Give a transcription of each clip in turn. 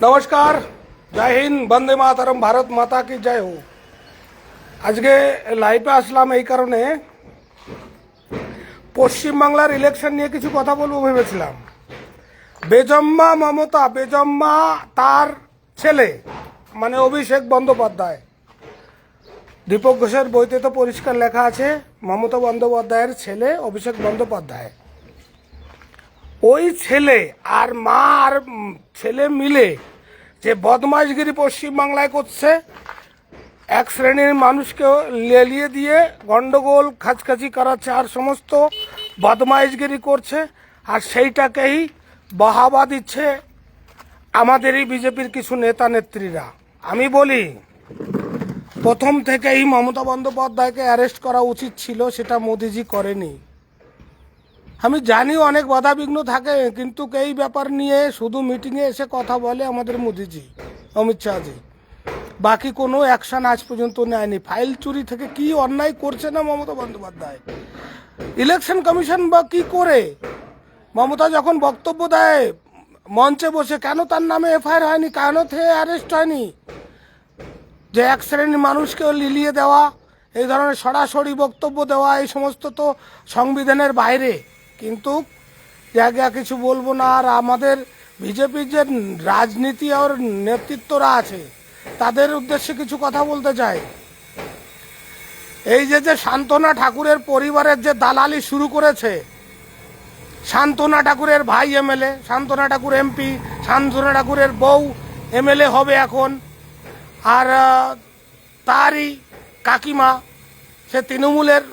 नमस्कार, जय हिंद, वंदे मातरम, भारत माता की जय हो। আজকে লাইভে আসলাম এই কারণে পশ্চিমবাংলার ইলেকশন নিয়ে কিছু কথা বলবো ভেবেছিলাম। বেজম্মা মমতা, বেজম্মা তার ছেলে মানে অভিষেক বন্দ্যোপাধ্যায়, দীপক ঘোষের বইতে তো পরিষ্কার লেখা আছে মমতা বন্দ্যোপাধ্যায়ের ছেলে অভিষেক বন্দ্যোপাধ্যায়। ওই ছেলে আর মা আর ছেলে মিলে যে বদমাশগিরি পশ্চিমবাংলায় করছে, এক শ্রেণীর মানুষকে লেলিয়ে দিয়ে গন্ডগোল খাচখাচি করাচ্ছে আর সমস্ত বদমাশগিরি করছে, আর সেইটাকেই বাহাবা দিচ্ছে আমাদেরই বিজেপির কিছু নেতা নেত্রীরা। আমি বলি, প্রথম থেকেই মমতা বন্দ্যোপাধ্যায়কে অ্যারেস্ট করা উচিত ছিল, সেটা মোদিজি করেনি। আমি জানি অনেক বাধাবিঘ্ন থাকে, কিন্তু এই ব্যাপার নিয়ে শুধু মিটিংয়ে এসে কথা বলে আমাদের মোদিজি, অমিত শাহজি, বাকি কোনো অ্যাকশন আজ পর্যন্ত নেয়নি। ফাইল চুরি থেকে কি অন্যায় করছে না মমতা বন্দ্যোপাধ্যায়? ইলেকশন কমিশন বা কি করে মমতা যখন বক্তব্য দেয় মঞ্চে বসে, কেন তার নামে এফআইআর হয়নি, কেন অ্যারেস্ট হয়নি? যে এক শ্রেণীর মানুষকে লিলিয়ে দেওয়া, এই ধরনের সরাসরি বক্তব্য দেওয়া, এই সমস্ত তো সংবিধানের বাইরে। কিন্তু জায়গা কিছু বলবো না। আর আমাদের বিজেপির যে রাজনীতি আর নেতৃত্বরা আছে তাদের উদ্দেশ্যে কিছু কথা বলতে চাই। এই যে শান্তনা ঠাকুরের পরিবারের যে দালালি শুরু করেছে, শান্তনা ঠাকুরের ভাই এমএলএ, শান্তনা ঠাকুর এমপি, শান্তনা ঠাকুরের বউ এমএলএ হবে এখন, আর তারই কাকিমা সে তৃণমূলের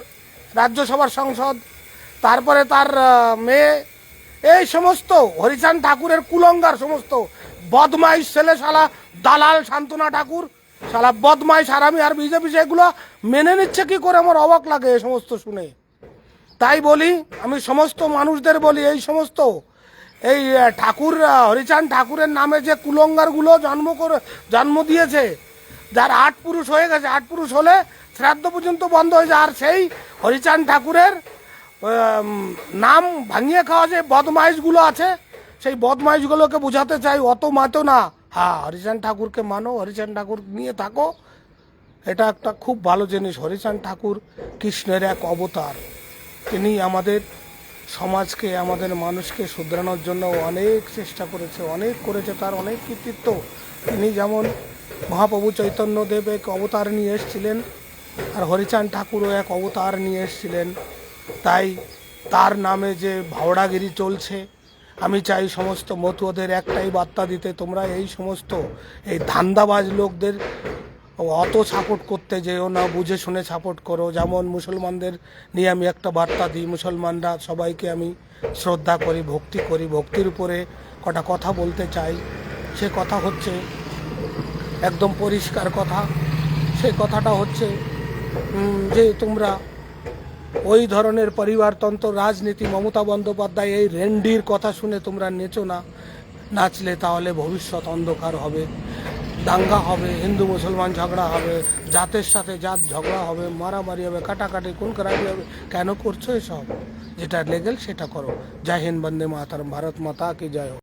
রাজ্যসভার সংসদ, তারপরে তার মেয়ে, এই সমস্ত হরিচাঁদ ঠাকুরের কুলঙ্গার সমস্ত বদমাইশ ছেলে, শালা দালাল শান্তনা ঠাকুর, শালা বদমাইশ হারামি। আর বিজেপি সেগুলো মেনে নিচ্ছে কি করে, আমার অবাক লাগে এ সমস্ত শুনে। তাই বলি, আমি সমস্ত মানুষদের বলি, এই সমস্ত এই ঠাকুর হরিচাঁদ ঠাকুরের নামে যে কুলঙ্গারগুলো জন্ম দিয়েছে, যার 8 পুরুষ হয়ে গেছে, 8 পুরুষ হলে শ্রাদ্ধ পর্যন্ত বন্ধ হয়ে যায়, আর সেই হরিচাঁদ ঠাকুরের নাম ভাঙিয়ে খাওয়া যে বদমাইশগুলো আছে, সেই বদমাইশগুলোকে বোঝাতে চাই, অত মাতো না। হ্যাঁ, হরিচাঁদ ঠাকুরকে মানো, হরিচাঁদ ঠাকুর নিয়ে থাকো, এটা একটা খুব ভালো জিনিস। হরিচাঁদ ঠাকুর কৃষ্ণের এক অবতার। তিনি আমাদের সমাজকে, আমাদের মানুষকে শুধরানোর জন্য অনেক চেষ্টা করেছে, অনেক করেছে, তার অনেক কৃতিত্ব। তিনি যেমন মহাপ্রভু চৈতন্যদেব এক অবতার নিয়ে এসেছিলেন, আর হরিচাঁদ ঠাকুরও এক অবতার নিয়ে এসেছিলেন। তাই তার নামে যে ভাওড়াগিরি চলছে, আমি চাই সমস্ত মতুয়াদের একটাই বার্তা দিতে, তোমরা এই সমস্ত এই ধান্দাবাজ লোকদের অত সাপোর্ট করতে যেও না, বুঝে শুনে সাপোর্ট করো। যেমন মুসলমানদের নিয়ে আমি একটা বার্তা দিই, মুসলমানরা সবাইকে আমি শ্রদ্ধা করি, ভক্তি করি, ভক্তির উপরে কটা কথা বলতে চাই। সে কথা হচ্ছে একদম পরিষ্কার কথা, সেই কথাটা হচ্ছে যে তোমরা ওই ধরনের পরিবারতন্ত্র রাজনীতি, মমতা বন্দ্যোপাধ্যায় এই রেন্ডির কথা শুনে তোমরা নেচো না। নাচলে তাহলে ভবিষ্যৎ অন্ধকার হবে, দাঙ্গা হবে, হিন্দু মুসলমান ঝগড়া হবে, জাতের সাথে জাত ঝগড়া হবে, মারামারি হবে, কাটাকাটি খুন খারাপি হবে। কেন করছো এসব? যেটা লেগেল সেটা করো। জয় হিন্দ, বন্দে মাতরম, ভারত মাতা কি জয় হোক।